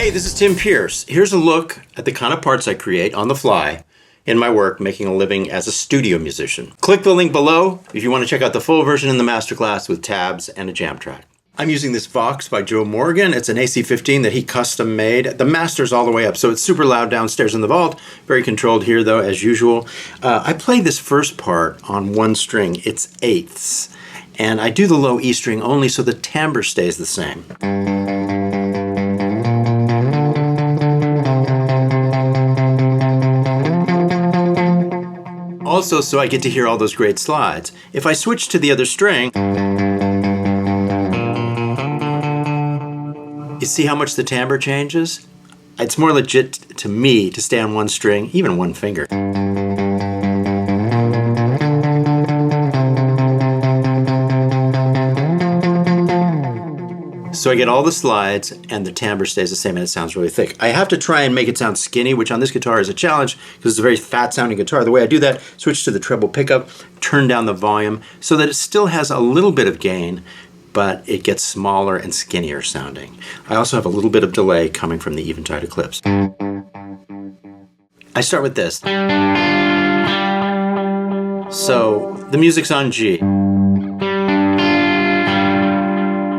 Hey, this is Tim Pierce. Here's a look at the kind of parts I create on the fly in my work making a living as a studio musician. Click the link below if you want to check out the full version in the masterclass with tabs and a jam track. I'm using this Vox by Joe Morgan. It's an AC-15 that he custom made. The master's all the way up, so it's super loud downstairs in the vault. Very controlled here, though, as usual. I played this first part on one string. It's eighths. And I do the low E string only so the timbre stays the same. Also, so I get to hear all those great slides. If I switch to the other string, you see how much the timbre changes? It's more legit to me to stay on one string, even one finger. So I get all the slides and the timbre stays the same and it sounds really thick. I have to try and make it sound skinny, which on this guitar is a challenge because it's a very fat sounding guitar. The way I do that, switch to the treble pickup, turn down the volume so that it still has a little bit of gain, but it gets smaller and skinnier sounding. I also have a little bit of delay coming from the Eventide Eclipse. I start with this. So the music's on G.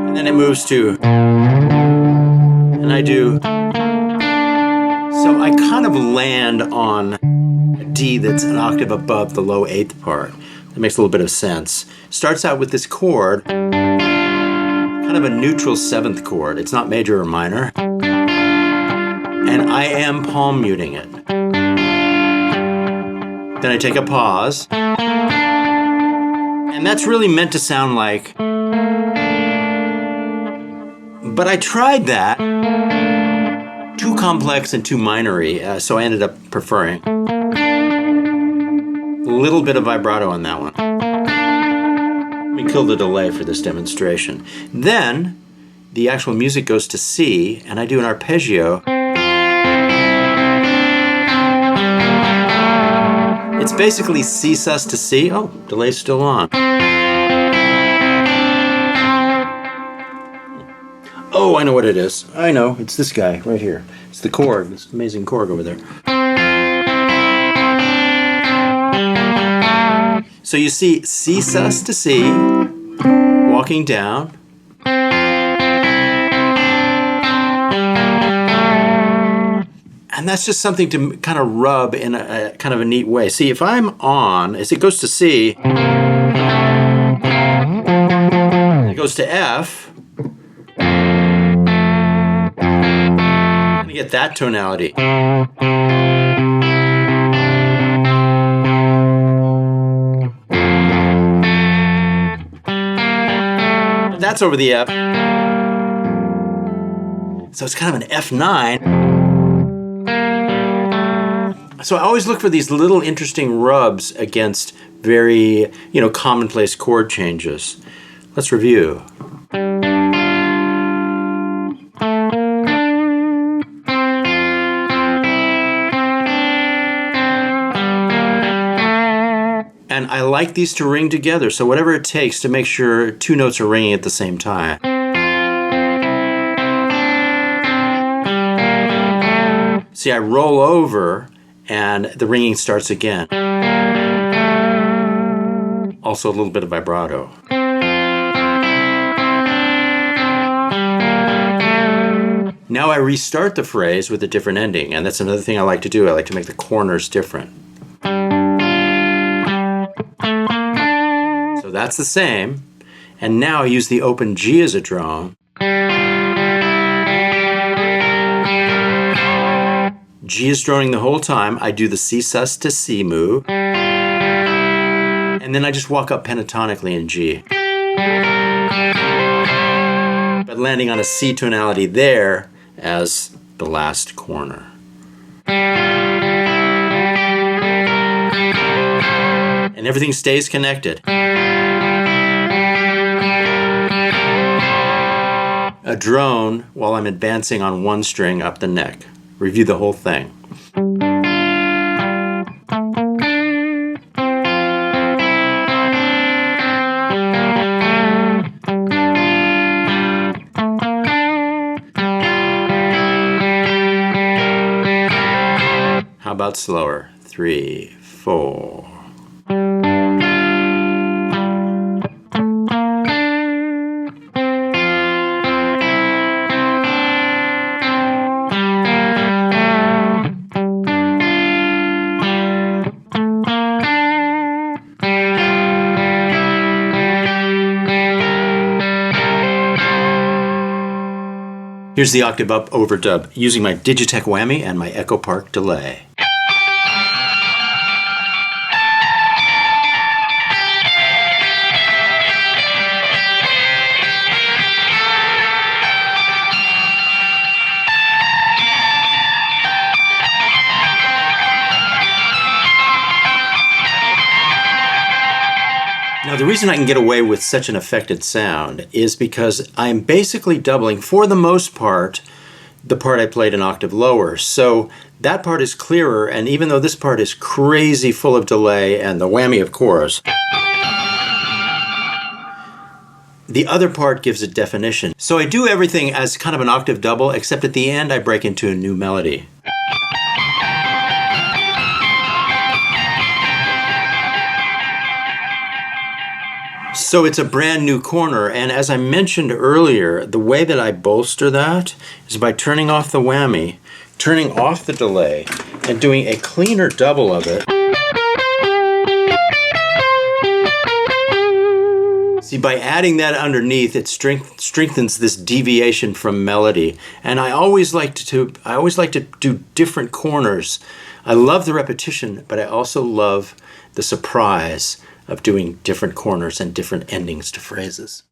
And then it moves to, and I do, so I kind of land on a D that's an octave above the low eighth part. That makes a little bit of sense. Starts out with this chord, kind of a neutral seventh chord. It's not major or minor. And I am palm muting it. Then I take a pause. And that's really meant to sound like, but I tried that, too complex and too minor-y, so I ended up preferring a little bit of vibrato on that one. Let me kill the delay for this demonstration. Then, the actual music goes to C, and I do an arpeggio. It's basically C sus to C. Oh, delay's still on. Oh, I know what it is. I know. It's this guy right here. It's the chord. This amazing chord over there. So you see C sus to C, walking down. And that's just something to kind of rub in a kind of a neat way. See, if I'm on, as it goes to C, it goes to F, to get that tonality. But that's over the F. So it's kind of an F9. So I always look for these little interesting rubs against very, commonplace chord changes. Let's review. And I like these to ring together, so whatever it takes to make sure two notes are ringing at the same time. See, I roll over and the ringing starts again. Also a little bit of vibrato. Now I restart the phrase with a different ending, and that's another thing I like to do. I like to make the corners different. So that's the same, and now I use the open G as a drone. G is droning the whole time. I do the C sus to C move, and then I just walk up pentatonically in G. But landing on a C tonality there as the last corner. And everything stays connected. A drone while I'm advancing on one string up the neck. Review the whole thing. out slower. 3, 4. Here's the octave up overdub using my Digitech whammy and my Echo Park delay. Now, the reason I can get away with such an affected sound is because I'm basically doubling, for the most part, the part I played an octave lower. So that part is clearer, and even though this part is crazy full of delay and the whammy, of course, the other part gives it definition. So I do everything as kind of an octave double, except at the end I break into a new melody. So it's a brand new corner, and as I mentioned earlier, the way that I bolster that is by turning off the whammy, turning off the delay, and doing a cleaner double of it. See, by adding that underneath, it strengthens this deviation from melody. And I always like to do different corners. I love the repetition, but I also love the surprise of doing different corners and different endings to phrases.